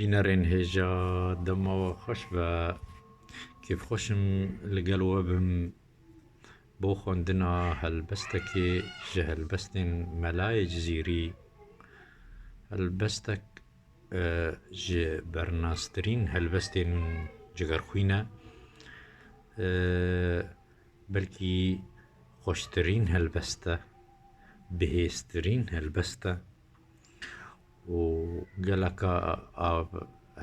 بینەرێن هێژا دەمەوە خۆش بە کێف خۆشم لەگەڵەوە بم بۆ خوێندنا هەلبەستێکێ ji helbestên Melayê Cizîrî helbestek ji bernaztirîn helbestên cigerxwîn e belkî xweştirîn helbest e bihêztirîn helbest e û geleka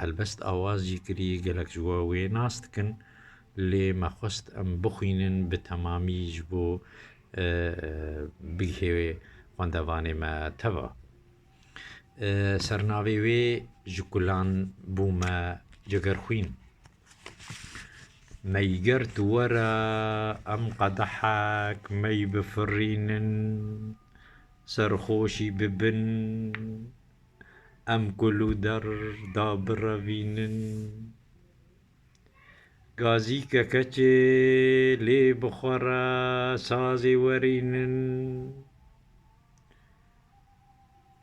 helbest awaz jî kirî gelek ji we wê nas dikin lê me xwest em bixwînin bi temamî ji bo bigihê xwendevanê me teva sernavê wê ji kulan bûme cigerxwîn meygert were em qedehek mey bifirînin serxweşî bibin em kul û derda birevînin gazîke keçê lê bixwere sazê werînin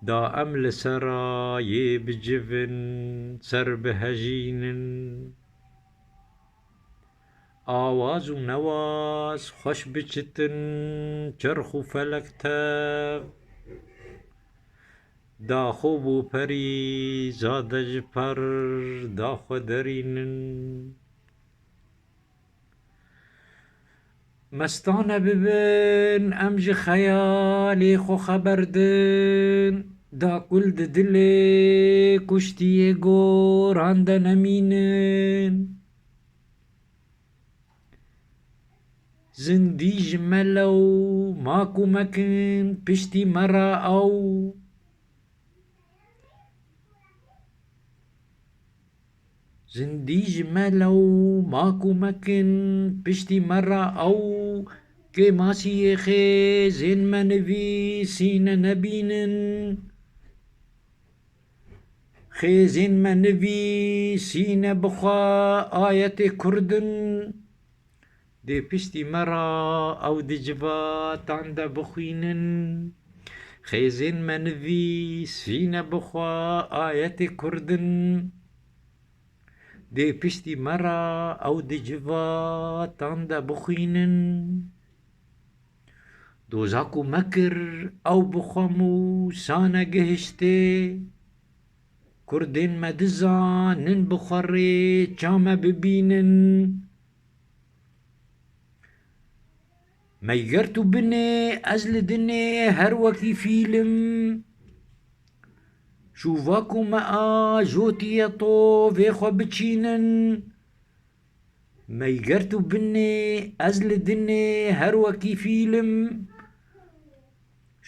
da em li serayê bicivin ser bihejînin awaz û newaz xweş biçitin çerx û felek tev daxwe bû perî zade ji per daxwe derînin mestane bibin em ji xeyalê xwe xeber din da kul di dilê kuştiyê goran de nemînin zindî ji melew mak û mekin piştî me re ew zindî ji melew mak û mekin piştî me re ew kê masiyê xêzên me nivîsîne nebînin xêzên me nivîsîne bixwe ayetê Kurdin dê piştî me re ew di civatan de bixwînin xêzên me nivîsîne bixwe ayetê Kurdin dê piştî me re ew di civatan de bixwînin dozak û mekir ew bi xwe Mûsa negihiştê Kurdên me dizanin bi xwe rê çame bibînin meygert û binê ez li dinê her wekî fîlim şûvak û me ajotîye tovê xwe biçînin meygert û binê ez li dinê her wekî fîlim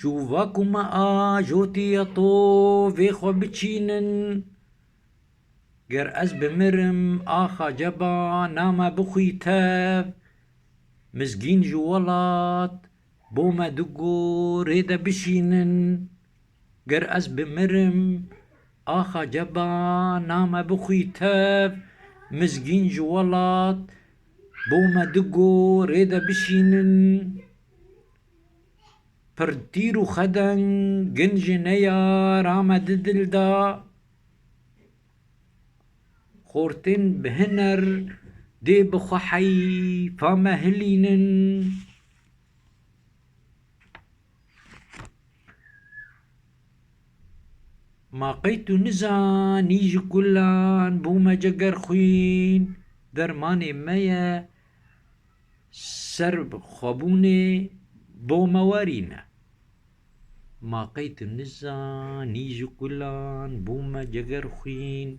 şûvak û me ajotîye tovê xwe biçînin ger ez bimirim axa cebana me bixwî tev mizgîn ji welat bo me di gorê de bişînin ger ez bimirim axa cebana me bixwî tev mizgîn ji welat bo me di gorê de bişînin pirtîr û xedengin ji neyara me di dil de xortên bi hiner dê bi xwe heyfa me hilînin ma qey tu nizanî ji kulan bûme cigerxwîn dermanê me ye serxwebûnê bo me werîne ma qey tu nizanî ji kulan bûme cigerxwîn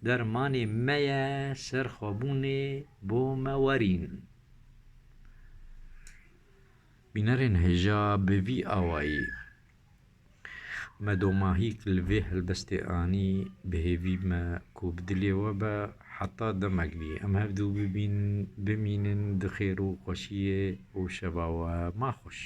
dermanê me ye serxwebûnê bo me werîn bînerên hêja bi vî awayî me domahîk li vê helbestê anî bihêvî me ku bi dilê we be heta demek bî em hevdû bimînin di xêr û xweşiyê û şeva we ma xweş.